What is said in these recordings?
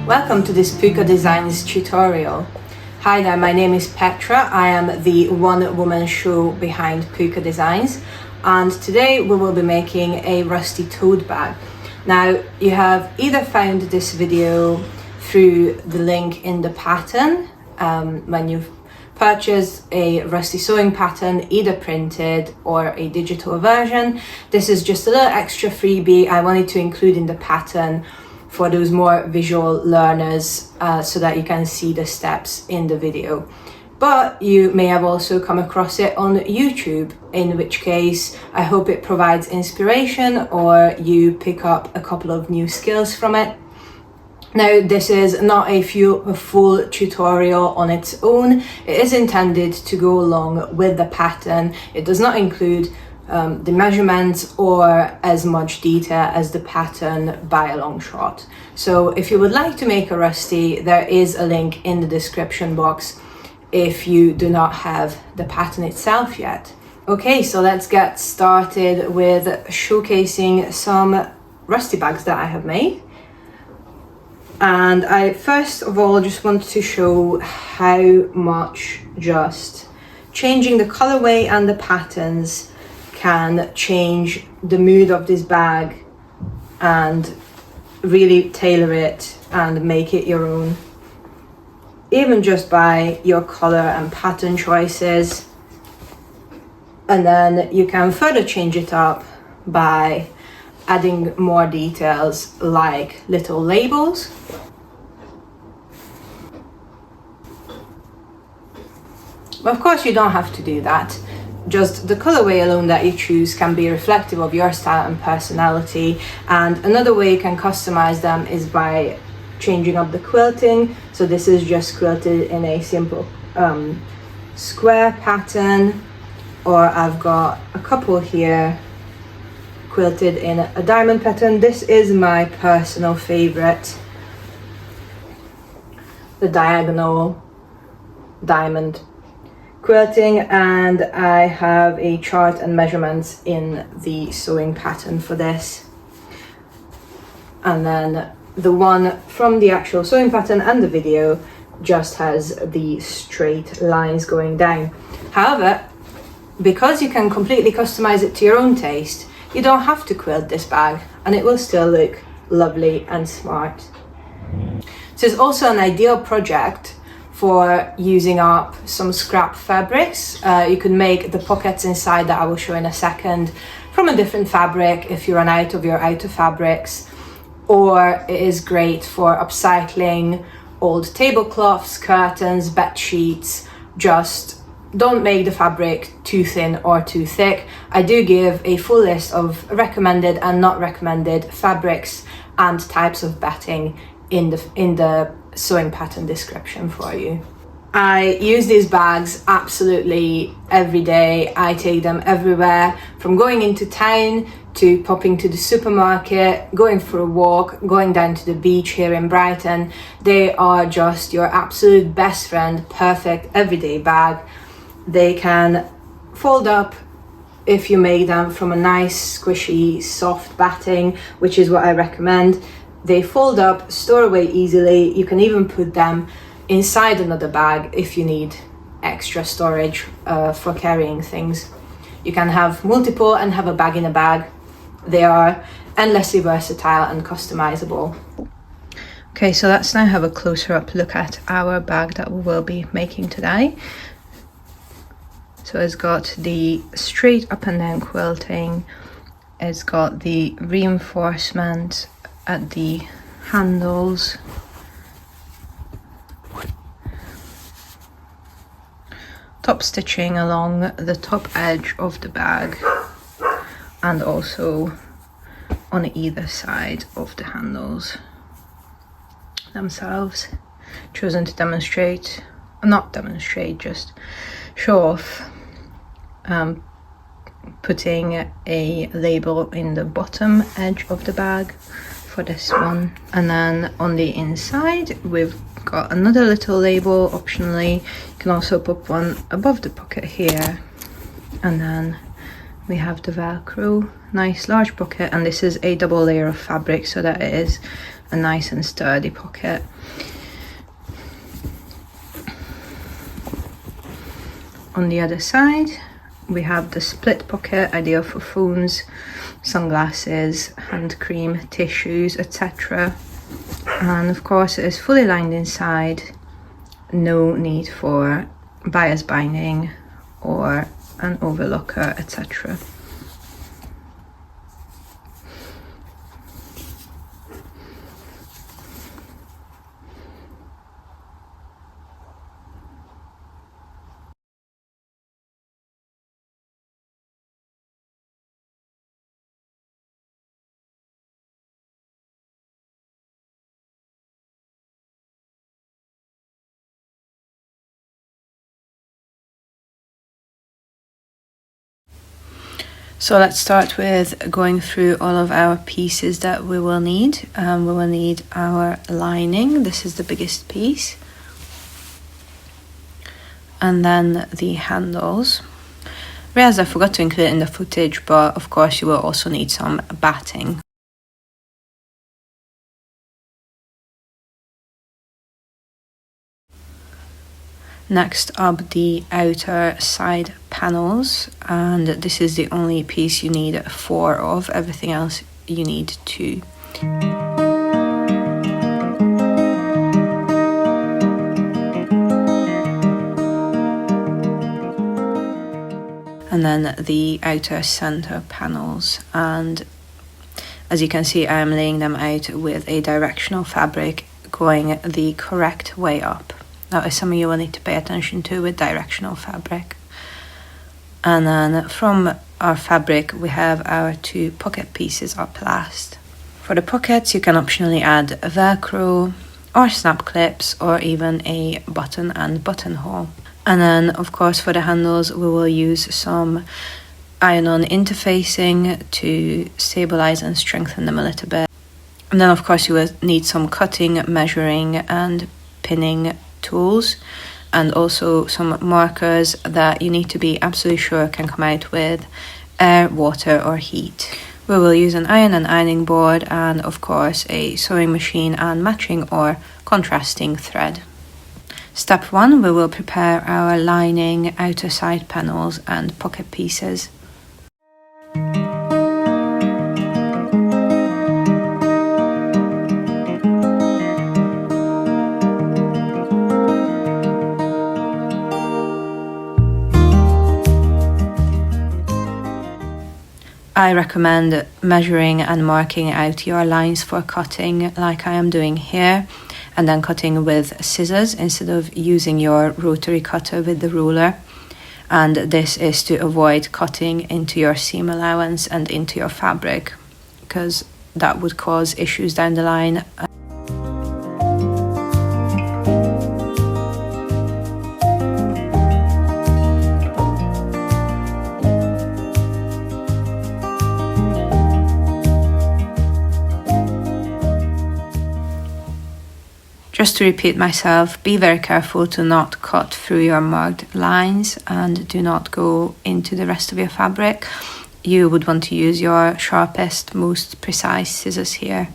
Welcome to this pouka designs tutorial. Hi there, my name is Petra. I am the one-woman show behind Pouka Designs, and today we will be making a rusty tote bag. Now, you have either found this video through the link in the pattern when you've purchased a rusty sewing pattern, either printed or a digital version. This is just a little extra freebie I wanted to include in the pattern for those more visual learners so that you can see the steps in the video. But you may have also come across it on YouTube, in which case I hope it provides inspiration or you pick up a couple of new skills from it. Now, this is not a full tutorial on its own. It is intended to go along with the pattern. It does not include the measurements or as much detail as the pattern by a long shot. So if you would like to make a rusty, there is a link in the description box if you do not have the pattern itself yet. Okay, so let's get started with showcasing some rusty bags that I have made. And I first of all just want to show how much just changing the colorway and the patterns can change the mood of this bag and really tailor it and make it your own, even just by your color and pattern choices. And then you can further change it up by adding more details like little labels. But of course you don't have to do that. Just the colorway alone that you choose can be reflective of your style and personality. And another way you can customize them is by changing up the quilting. So this is just quilted in a simple square pattern, or I've got a couple here quilted in a diamond pattern. This is my personal favorite, the diagonal diamond quilting, and I have a chart and measurements in the sewing pattern for this. And then the one from the actual sewing pattern and the video just has the straight lines going down. However, because you can completely customize it to your own taste, you don't have to quilt this bag and it will still look lovely and smart. So it's also an ideal project for using up some scrap fabrics. You can make the pockets inside that I will show in a second from a different fabric if you run out of your outer fabrics, or it is great for upcycling old tablecloths, curtains, bed sheets. Just don't make the fabric too thin or too thick. I do give a full list of recommended and not recommended fabrics and types of batting in the sewing pattern description for you. I use these bags absolutely every day. I take them everywhere, from going into town to popping to the supermarket, going for a walk, going down to the beach here in Brighton. They are just your absolute best friend, perfect everyday bag. They can fold up if you make them from a nice squishy soft batting, which is what I recommend. They fold up, store away easily. You can even put them inside another bag if you need extra storage for carrying things. You can have multiple and have a bag in a bag. They are endlessly versatile and customizable. Okay, so let's now have a closer up look at our bag that we will be making today. So it's got the straight up and down quilting. It's got the reinforcement at the handles, top stitching along the top edge of the bag, and also on either side of the handles themselves. Chosen to demonstrate, not demonstrate, just show off putting a label in the bottom edge of the bag for this one. And then on the inside we've got another little label optionally. You can also put one above the pocket here, and then we have the Velcro, nice large pocket, and this is a double layer of fabric so that it is a nice and sturdy pocket. On the other side, we have the split pocket, ideal for phones, sunglasses, hand cream, tissues, etc. And of course it is fully lined inside, no need for bias binding or an overlocker, etc. So let's start with going through all of our pieces that we will need. We will need our lining. This is the biggest piece. And then the handles. Realize I forgot to include it in the footage, but of course you will also need some batting. Next up, the outer side panels, and this is the only piece you need 4 of, everything else you need 2. And then the outer center panels, and as you can see I am laying them out with a directional fabric going the correct way up. That is something you will need to pay attention to with directional fabric. And then from our fabric we have our 2 pocket pieces up last. For the pockets you can optionally add a Velcro or snap clips or even a button and buttonhole. And then of course for the handles we will use some iron-on interfacing to stabilize and strengthen them a little bit. And then of course you will need some cutting, measuring and pinning tools, and also some markers that you need to be absolutely sure can come out with air, water or heat. We will use an iron and ironing board and of course a sewing machine and matching or contrasting thread. Step 1, we will prepare our lining, outer side panels and pocket pieces. I recommend measuring and marking out your lines for cutting like I am doing here, and then cutting with scissors instead of using your rotary cutter with the ruler. And this is to avoid cutting into your seam allowance and into your fabric, because that would cause issues down the line. Just to repeat myself, be very careful to not cut through your marked lines and do not go into the rest of your fabric. You would want to use your sharpest, most precise scissors here.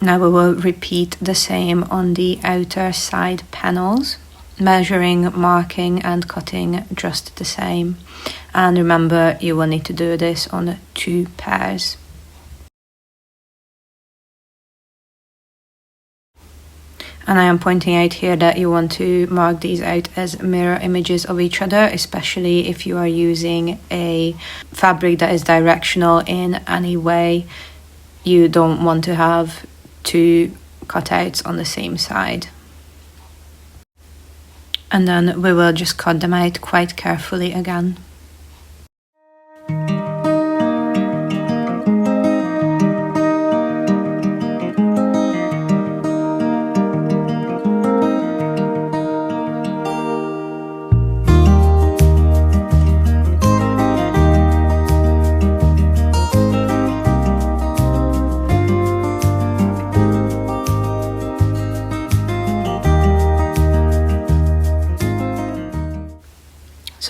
Now we will repeat the same on the outer side panels, measuring, marking and cutting just the same. And remember, you will need to do this on 2 pairs. And I am pointing out here that you want to mark these out as mirror images of each other, especially if you are using a fabric that is directional in any way. You don't want to have 2 cutouts on the same side. And then we will just cut them out quite carefully again.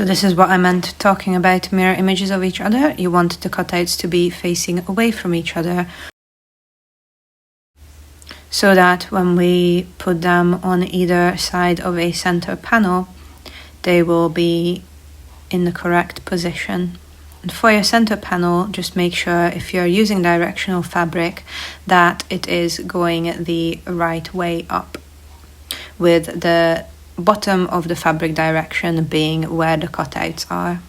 So this is what I meant talking about mirror images of each other. You want the cutouts to be facing away from each other, so that when we put them on either side of a center panel, they will be in the correct position. And for your center panel, just make sure if you're using directional fabric that it is going the right way up, with the bottom of the fabric direction being where the cutouts are.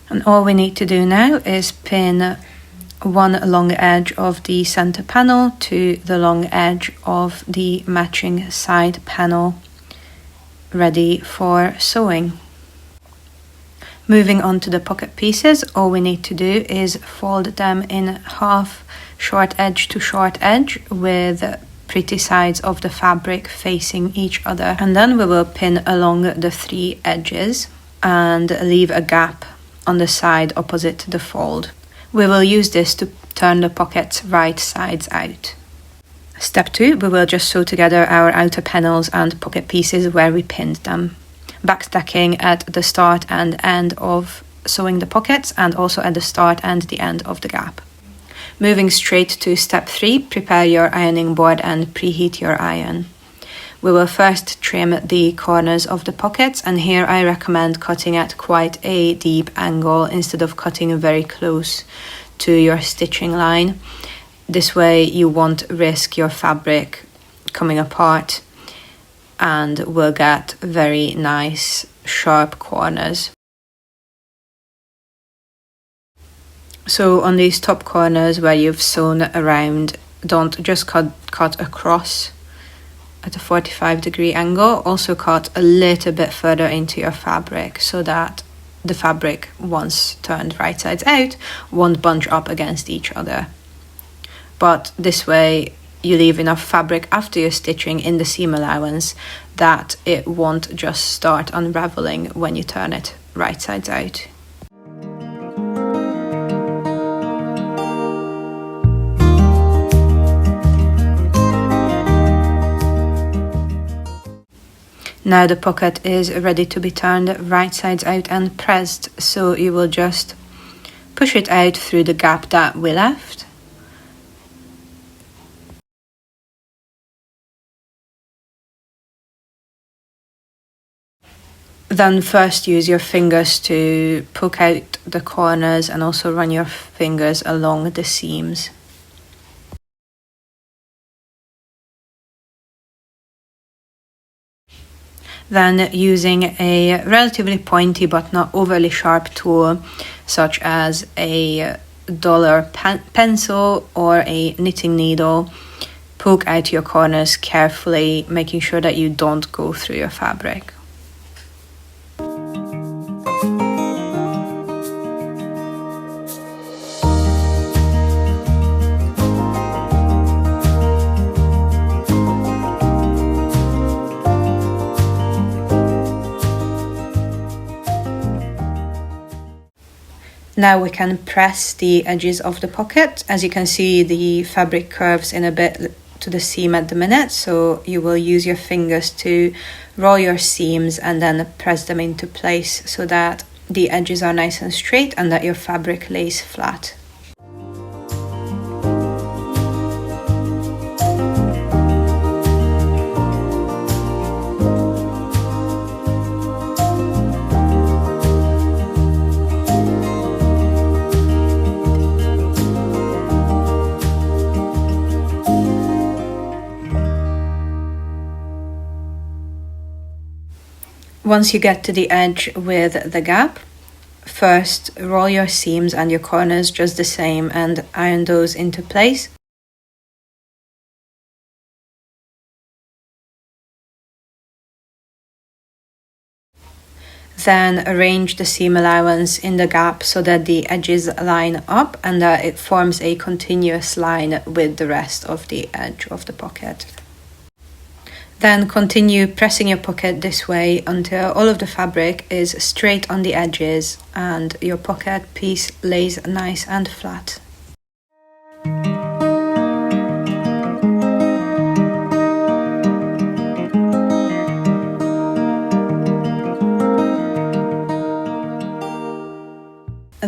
And all we need to do now is pin one long edge of the center panel to the long edge of the matching side panel, ready for sewing. Moving on to the pocket pieces, all we need to do is fold them in half, short edge to short edge, with pretty sides of the fabric facing each other. And then we will pin along the 3 edges and leave a gap on the side opposite the fold. We will use this to turn the pockets right sides out. Step 2, we will just sew together our outer panels and pocket pieces where we pinned them, backstacking at the start and end of sewing the pockets, and also at the start and the end of the gap. Moving straight to step 3, prepare your ironing board and preheat your iron. We will first trim the corners of the pockets, and here I recommend cutting at quite a deep angle instead of cutting very close to your stitching line. This way you won't risk your fabric coming apart and will get very nice sharp corners. So on these top corners where you've sewn around, don't just cut across at a 45-degree angle. Also cut a little bit further into your fabric so that the fabric, once turned right sides out, won't bunch up against each other. But this way you leave enough fabric after your stitching in the seam allowance that it won't just start unraveling when you turn it right sides out. Now the pocket is ready to be turned right sides out and pressed, so you will just push it out through the gap that we left. Then first use your fingers to poke out the corners and also run your fingers along the seams. Then using a relatively pointy but not overly sharp tool, such as a dollar pencil or a knitting needle, poke out your corners carefully, making sure that you don't go through your fabric. Now we can press the edges of the pocket. As you can see, the fabric curves in a bit to the seam at the minute, so you will use your fingers to roll your seams and then press them into place so that the edges are nice and straight and that your fabric lays flat. Once you get to the edge with the gap, first roll your seams and your corners just the same and iron those into place. Then arrange the seam allowance in the gap so that the edges line up and that it forms a continuous line with the rest of the edge of the pocket. Then continue pressing your pocket this way until all of the fabric is straight on the edges and your pocket piece lays nice and flat.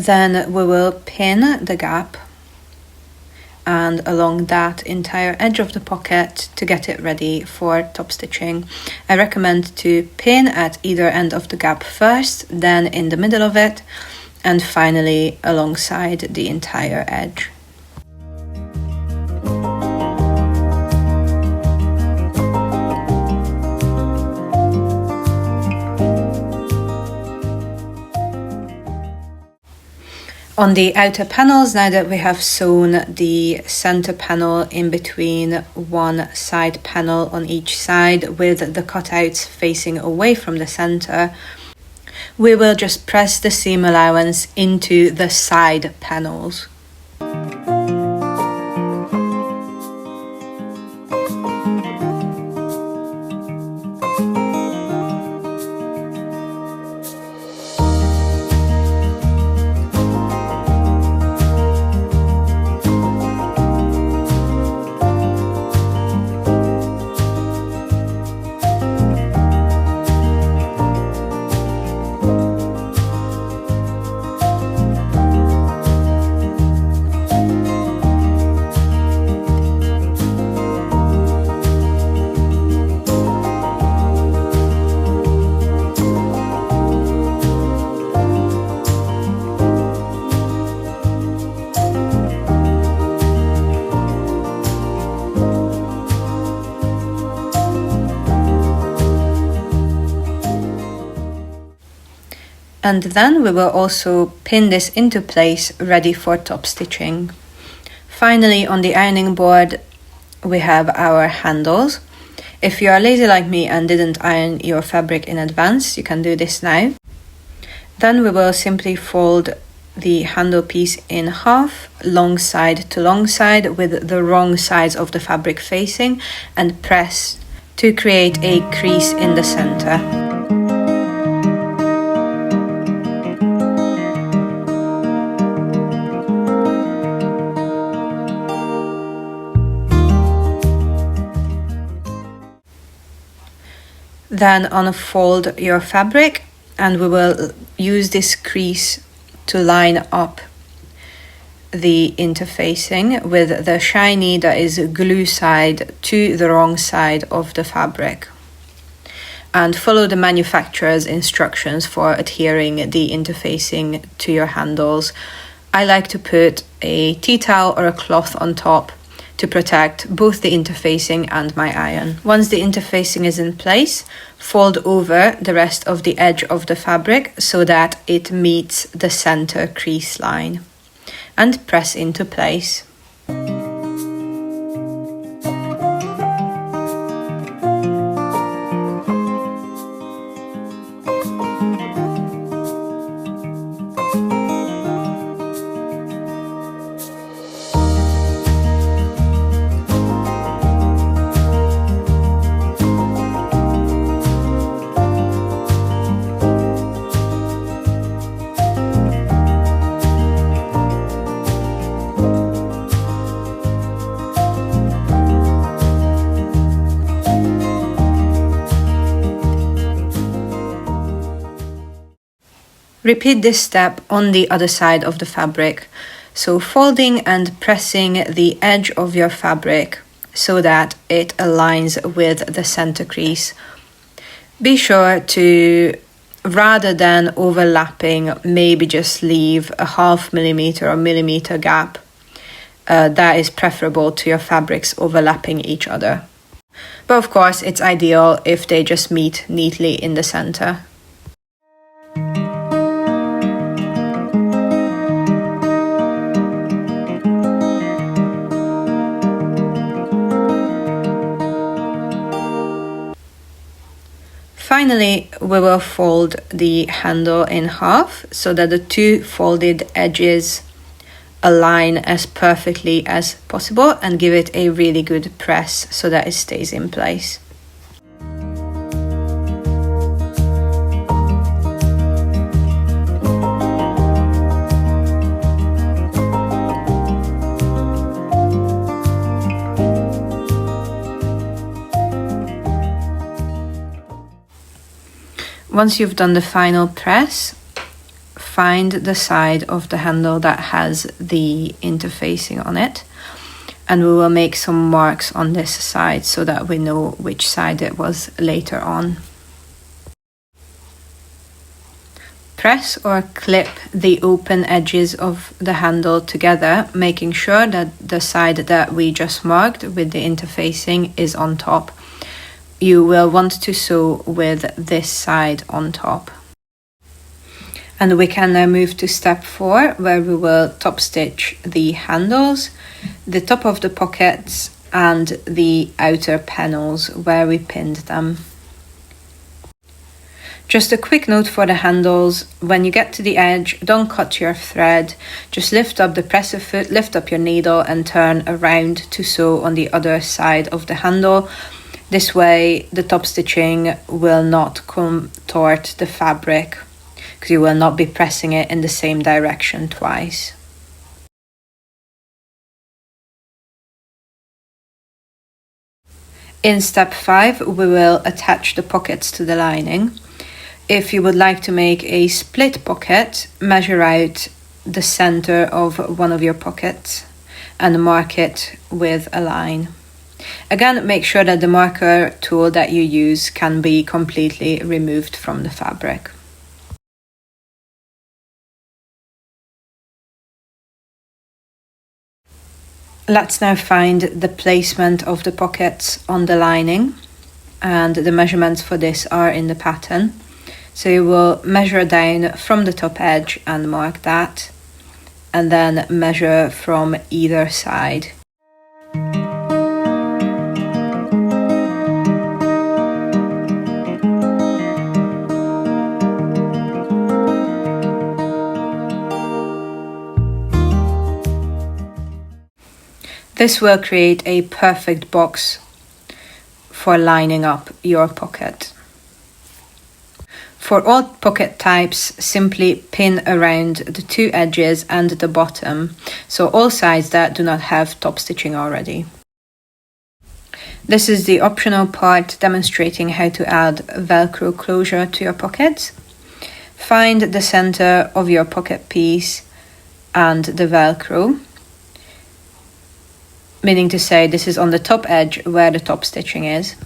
Then we will pin the gap and along that entire edge of the pocket to get it ready for top stitching. I recommend to pin at either end of the gap first, then in the middle of it, and finally alongside the entire edge. On the outer panels, now that we have sewn the center panel in between one side panel on each side with the cutouts facing away from the center, we will just press the seam allowance into the side panels. And then we will also pin this into place, ready for top stitching. Finally, on the ironing board, we have our handles. If you are lazy like me and didn't iron your fabric in advance, you can do this now. Then we will simply fold the handle piece in half, long side to long side, with the wrong sides of the fabric facing, and press to create a crease in the center. Then unfold your fabric, and we will use this crease to line up the interfacing with the shiny that is glue side to the wrong side of the fabric. And follow the manufacturer's instructions for adhering the interfacing to your handles. I like to put a tea towel or a cloth on top to protect both the interfacing and my iron. Once the interfacing is in place, fold over the rest of the edge of the fabric so that it meets the center crease line, and press into place. Repeat this step on the other side of the fabric, so folding and pressing the edge of your fabric so that it aligns with the center crease. Be sure to, rather than overlapping, maybe just leave a 0.5 millimeter or millimeter gap. That is preferable to your fabrics overlapping each other. But of course, it's ideal if they just meet neatly in the center. Finally, we will fold the handle in half so that the two folded edges align as perfectly as possible, and give it a really good press so that it stays in place. Once you've done the final press, find the side of the handle that has the interfacing on it, and we will make some marks on this side so that we know which side it was later on. Press or clip the open edges of the handle together, making sure that the side that we just marked with the interfacing is on top. You will want to sew with this side on top. And we can now move to step 4, where we will top stitch the handles, the top of the pockets and the outer panels where we pinned them. Just a quick note for the handles: when you get to the edge, don't cut your thread, just lift up the presser foot, lift up your needle and turn around to sew on the other side of the handle. This way the top stitching will not contort the fabric, because you will not be pressing it in the same direction twice. In step 5, we will attach the pockets to the lining. If you would like to make a split pocket, measure out the center of one of your pockets and mark it with a line. Again, make sure that the marker tool that you use can be completely removed from the fabric. Let's now find the placement of the pockets on the lining, and the measurements for this are in the pattern. So you will measure down from the top edge and mark that, and then measure from either side. This will create a perfect box for lining up your pocket. For all pocket types, simply pin around the 2 edges and the bottom, so all sides that do not have top stitching already. This is the optional part demonstrating how to add Velcro closure to your pockets. Find the center of your pocket piece and the Velcro, meaning to say this is on the top edge where the top stitching is.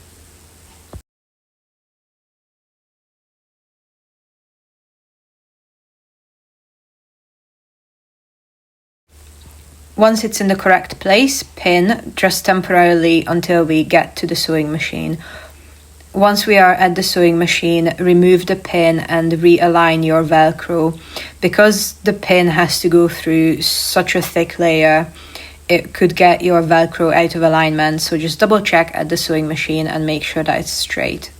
Once it's in the correct place, pin just temporarily until we get to the sewing machine. Once we are at the sewing machine, remove the pin and realign your Velcro. Because the pin has to go through such a thick layer, it could get your Velcro out of alignment, so just double check at the sewing machine and make sure that it's straight.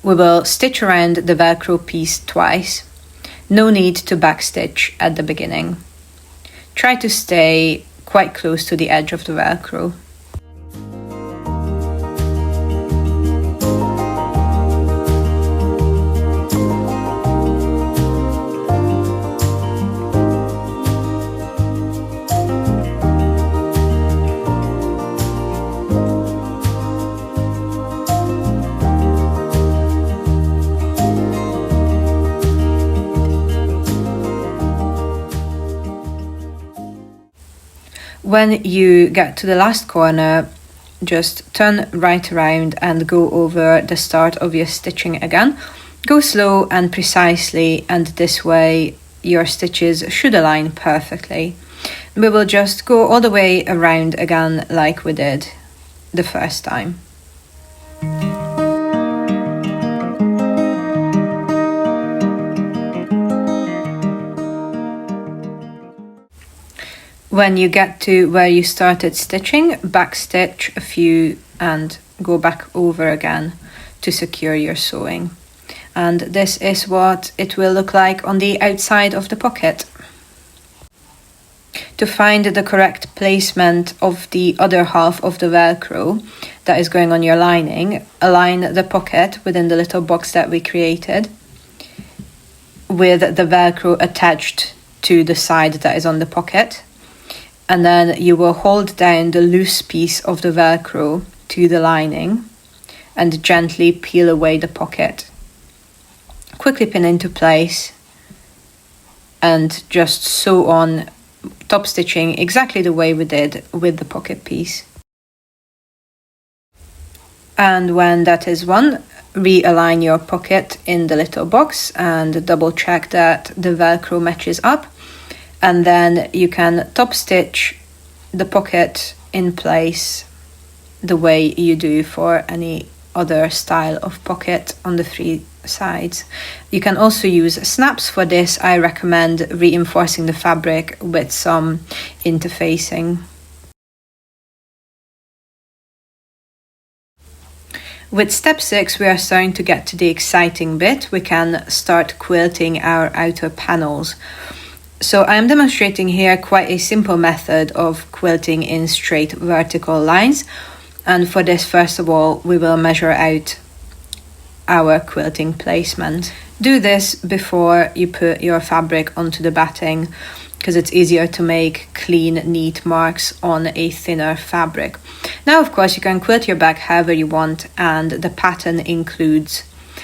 We will stitch around the Velcro piece twice. No need to backstitch at the beginning. Try to stay quite close to the edge of the Velcro. When you get to the last corner, just turn right around and go over the start of your stitching again. Go slow and precisely, and this way your stitches should align perfectly. We will just go all the way around again like we did the first time. When you get to where you started stitching, backstitch a few and go back over again to secure your sewing. And this is what it will look like on the outside of the pocket. To find the correct placement of the other half of the Velcro that is going on your lining, align the pocket within the little box that we created with the Velcro attached to the side that is on the pocket. And then you will hold down the loose piece of the Velcro to the lining and gently peel away the pocket. Quickly pin into place and just sew on, top stitching exactly the way we did with the pocket piece. And when that is one, realign your pocket in the little box and double check that the Velcro matches up, and then you can top stitch the pocket in place the way you do for any other style of pocket on the three sides. You can also use snaps for this. I recommend reinforcing the fabric with some interfacing. With step 6, we are starting to get to the exciting bit. We can start quilting our outer panels. So I am demonstrating here quite a simple method of quilting in straight vertical lines. And for this, first of all, we will measure out our quilting placement. Do this before you put your fabric onto the batting, because it's easier to make clean, neat marks on a thinner fabric. Now, of course, you can quilt your bag however you want, and the pattern includes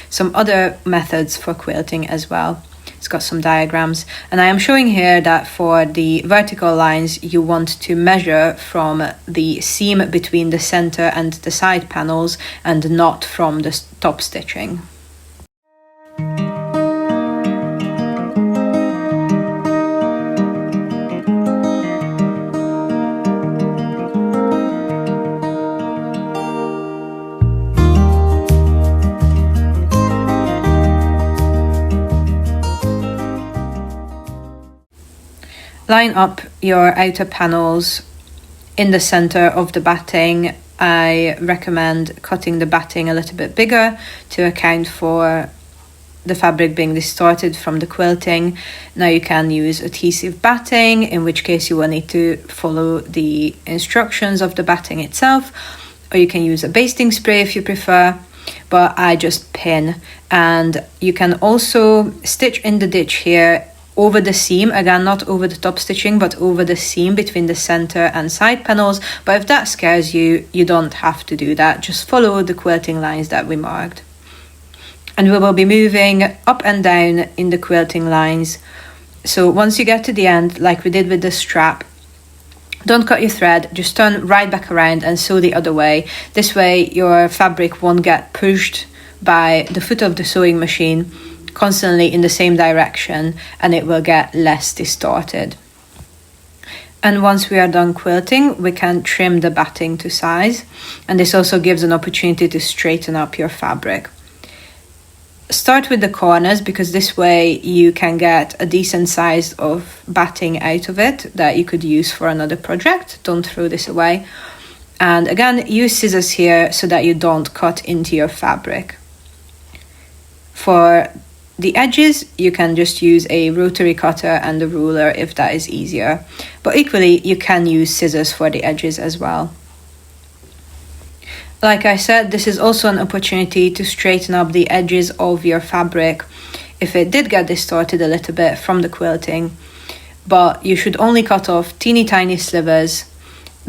some other methods for quilting as well. It's got some diagrams, and I am showing here that for the vertical lines, you want to measure from the seam between the center and the side panels and not from the top stitching. Line up your outer panels in the center of the batting. I recommend cutting the batting a little bit bigger to account for the fabric being distorted from the quilting. Now you can use adhesive batting, in which case you will need to follow the instructions of the batting itself, or you can use a basting spray if you prefer, but I just pin. And you can also stitch in the ditch here over the seam, again not over the top stitching but over the seam between the center and side panels. But if that scares you, you don't have to do that, just follow the quilting lines that we marked. And we will be moving up and down in the quilting lines. So once you get to the end, like we did with the strap, don't cut your thread, just turn right back around and sew the other way. This way your fabric won't get pushed by the foot of the sewing machine constantly in the same direction, and it will get less distorted. And once we are done quilting, we can trim the batting to size, and this also gives an opportunity to straighten up your fabric. Start with the corners, because this way you can get a decent size of batting out of it that you could use for another project. Don't throw this away. And again, use scissors here so that you don't cut into your fabric. For the edges, you can just use a rotary cutter and a ruler if that is easier. But equally, you can use scissors for the edges as well. Like I said, this is also an opportunity to straighten up the edges of your fabric if it did get distorted a little bit from the quilting. But you should only cut off teeny tiny slivers,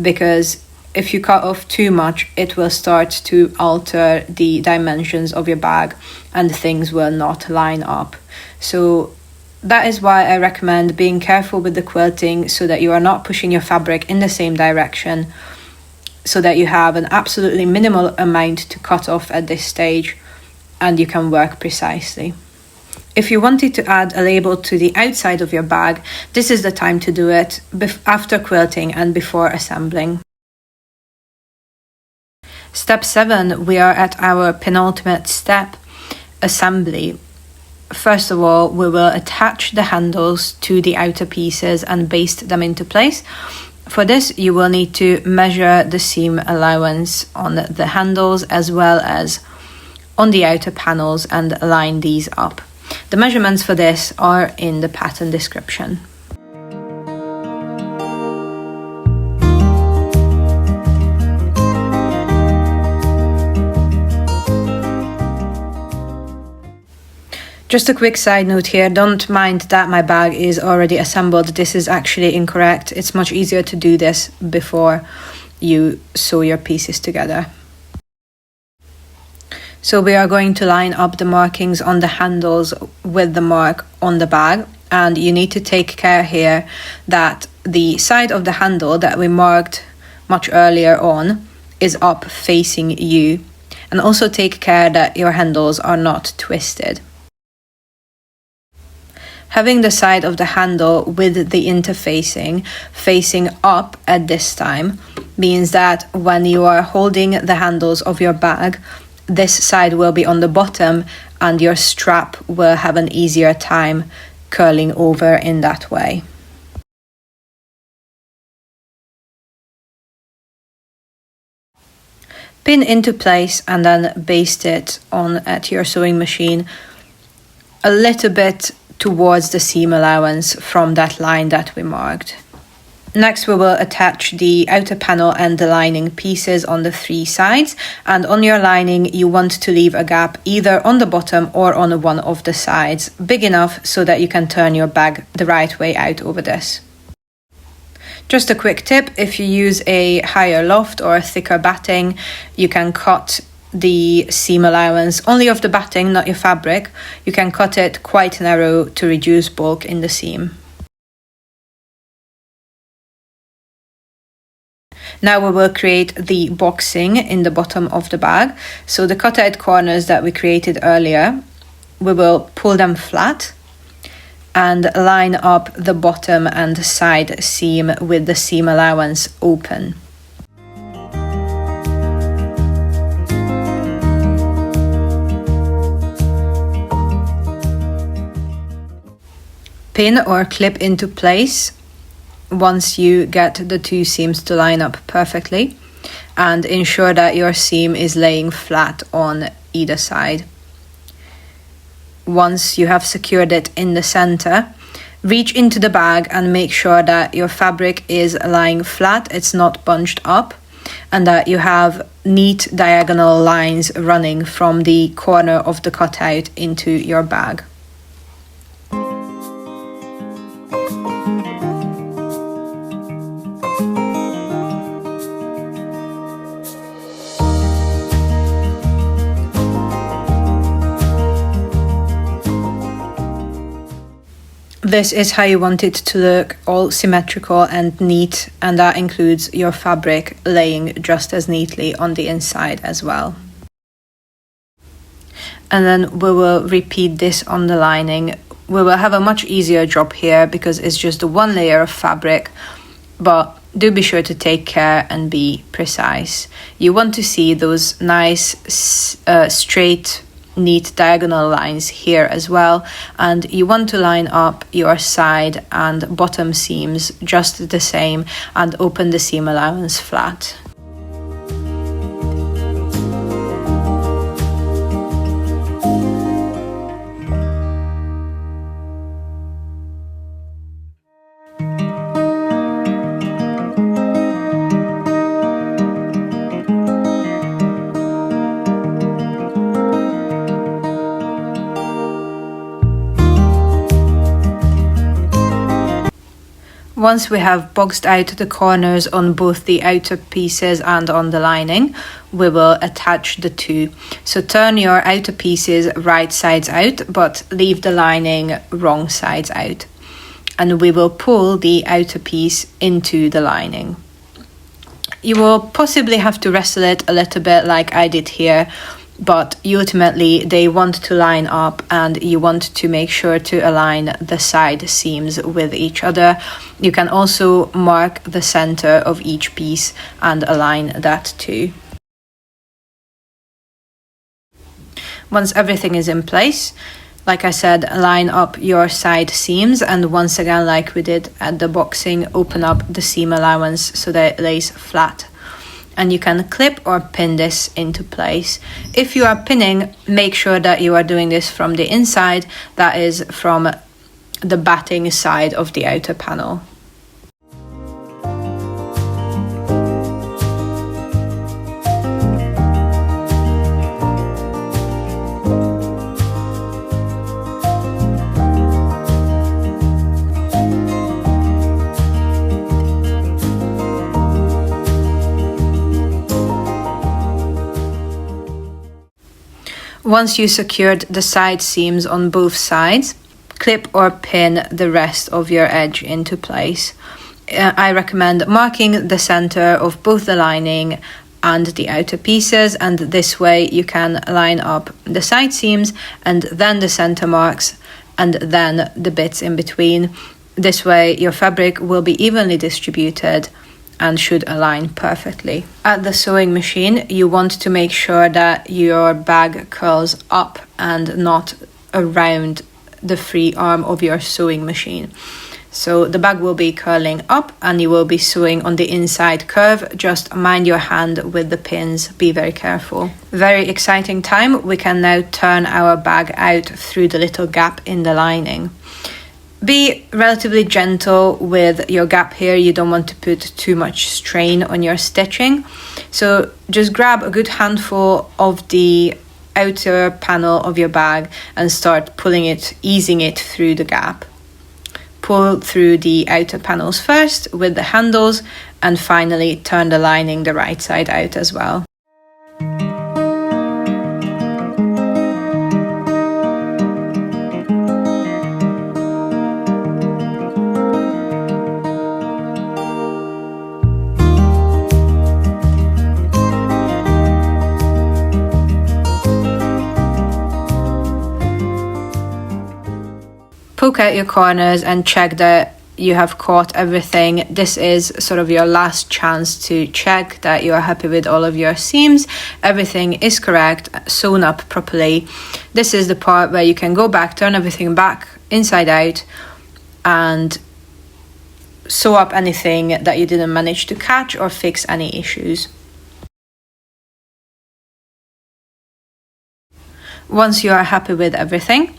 because if you cut off too much, it will start to alter the dimensions of your bag and things will not line up. So that is why I recommend being careful with the quilting, so that you are not pushing your fabric in the same direction, so that you have an absolutely minimal amount to cut off at this stage and you can work precisely. If you wanted to add a label to the outside of your bag, this is the time to do it after quilting and before assembling. Step 7, we are at our penultimate step, assembly. First of all, we will attach the handles to the outer pieces and baste them into place. For this, you will need to measure the seam allowance on the handles as well as on the outer panels and line these up. The measurements for this are in the pattern description. Just a quick side note here, don't mind that my bag is already assembled. This is actually incorrect. It's much easier to do this before you sew your pieces together. So we are going to line up the markings on the handles with the mark on the bag, and you need to take care here that the side of the handle that we marked much earlier on is up facing you, and also take care that your handles are not twisted. Having the side of the handle with the interfacing facing up at this time means that when you are holding the handles of your bag, this side will be on the bottom and your strap will have an easier time curling over in that way. Pin into place and then baste it on at your sewing machine a little bit towards the seam allowance from that line that we marked. Next, we will attach the outer panel and the lining pieces on the 3 sides, and on your lining you want to leave a gap either on the bottom or on one of the sides, big enough so that you can turn your bag the right way out over this. Just a quick tip, if you use a higher loft or a thicker batting, you can cut the seam allowance only of the batting, not your fabric. You can cut it quite narrow to reduce bulk in the seam. Now we will create the boxing in the bottom of the bag. So the cut-out corners that we created earlier, we will pull them flat and line up the bottom and side seam with the seam allowance open. Pin or clip into place once you get the 2 seams to line up perfectly, and ensure that your seam is laying flat on either side. Once you have secured it in the center, reach into the bag and make sure that your fabric is lying flat, it's not bunched up, and that you have neat diagonal lines running from the corner of the cutout into your bag. This is how you want it to look, all symmetrical and neat, and that includes your fabric laying just as neatly on the inside as well. And then we will repeat this on the lining. We will have a much easier job here because it's just one layer of fabric, but do be sure to take care and be precise. You want to see those nice straight neat diagonal lines here as well, and you want to line up your side and bottom seams just the same and open the seam allowance flat. Once we have boxed out the corners on both the outer pieces and on the lining, we will attach the 2. So turn your outer pieces right sides out, but leave the lining wrong sides out. And we will pull the outer piece into the lining. You will possibly have to wrestle it a little bit like I did here, but ultimately they want to line up, and you want to make sure to align the side seams with each other. You can also mark the center of each piece and align that too. Once everything is in place, like I said, line up your side seams, and once again, like we did at the boxing, open up the seam allowance so that it lays flat. And you can clip or pin this into place. If you are pinning, make sure that you are doing this from the inside, that is from the batting side of the outer panel. Once you secured the side seams on both sides, clip or pin the rest of your edge into place. I recommend marking the center of both the lining and the outer pieces, and this way you can line up the side seams and then the center marks and then the bits in between. This way your fabric will be evenly distributed and should align perfectly. At the sewing machine, you want to make sure that your bag curls up and not around the free arm of your sewing machine. So the bag will be curling up and you will be sewing on the inside curve. Just mind your hand with the pins, be very careful. Very exciting time. We can now turn our bag out through the little gap in the lining. Be relatively gentle with your gap here. You don't want to put too much strain on your stitching. So just grab a good handful of the outer panel of your bag and start pulling it, easing it through the gap. Pull through the outer panels first with the handles and finally turn the lining the right side out as well. Poke out your corners and check that you have caught everything. This is sort of your last chance to check that you are happy with all of your seams. Everything is correct, sewn up properly. This is the part where you can go back, turn everything back inside out and sew up anything that you didn't manage to catch or fix any issues. Once you are happy with everything,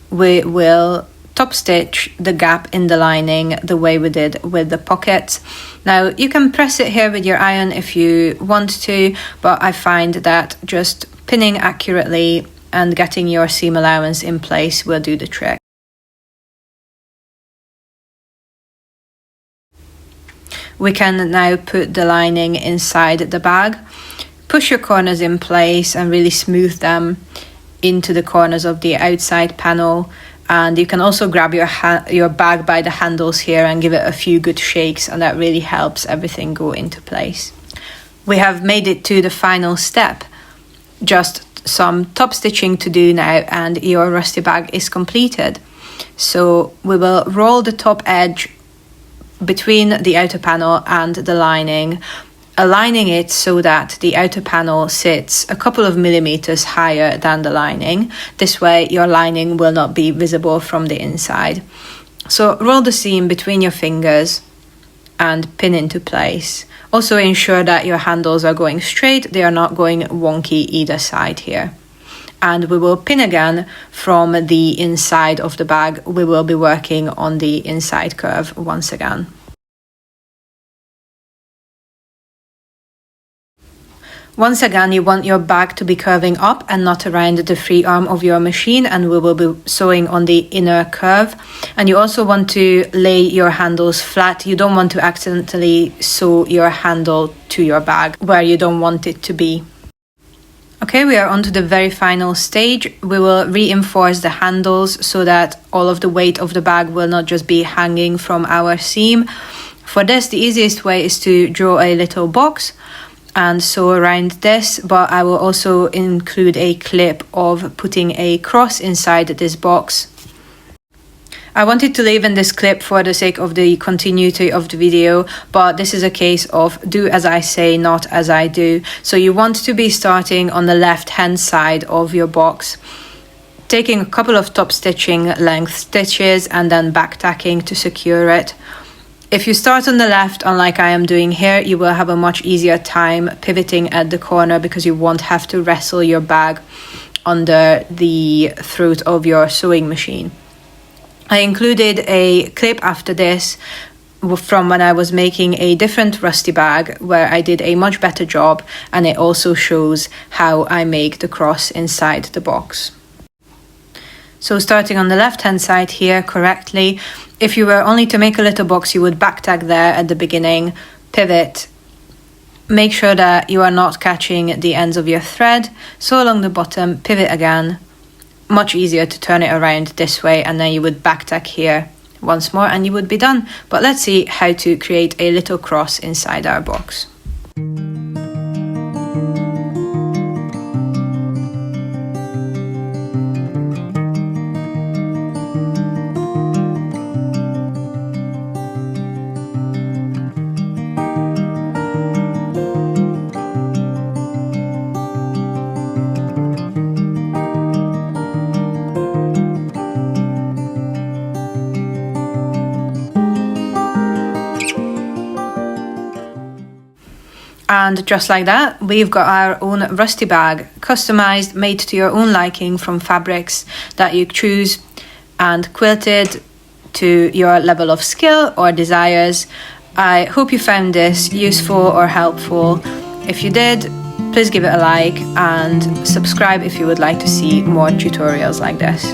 we will top stitch the gap in the lining the way we did with the pockets. Now you can press it here with your iron if you want to, but I find that just pinning accurately and getting your seam allowance in place will do the trick. We can now put the lining inside the bag. Push your corners in place and really smooth them into the corners of the outside panel. And you can also grab your bag by the handles here and give it a few good shakes, and that really helps everything go into place. We have made it to the final step. Just some top stitching to do now and your rusty bag is completed. So we will roll the top edge between the outer panel and the lining, aligning it so that the outer panel sits a couple of millimeters higher than the lining. This way your lining will not be visible from the inside. So roll the seam between your fingers and pin into place. Also ensure that your handles are going straight, they are not going wonky either side here. And we will pin again from the inside of the bag. We will be working on the inside curve once again. Once again, you want your bag to be curving up and not around the free arm of your machine, and we will be sewing on the inner curve. And you also want to lay your handles flat. You don't want to accidentally sew your handle to your bag where you don't want it to be. Okay, we are on to the very final stage. We will reinforce the handles so that all of the weight of the bag will not just be hanging from our seam. For this, the easiest way is to draw a little box and sew around this, but I will also include a clip of putting a cross inside this box. I wanted to leave in this clip for the sake of the continuity of the video, but this is a case of do as I say, not as I do. So you want to be starting on the left hand side of your box, taking a couple of top stitching length stitches and then back tacking to secure it. If you start on the left, unlike I am doing here, you will have a much easier time pivoting at the corner because you won't have to wrestle your bag under the throat of your sewing machine. I included a clip after this from when I was making a different rusty bag where I did a much better job, and it also shows how I make the cross inside the box. So starting on the left hand side here correctly, if you were only to make a little box, you would back tack there at the beginning, pivot, make sure that you are not catching the ends of your thread, sew along the bottom, pivot again, much easier to turn it around this way, and then you would back tack here once more and you would be done. But let's see how to create a little cross inside our box. And just like that, we've got our own rusty bag, customized, made to your own liking from fabrics that you choose and quilted to your level of skill or desires. I hope you found this useful or helpful. If you did, please give it a like and subscribe if you would like to see more tutorials like this.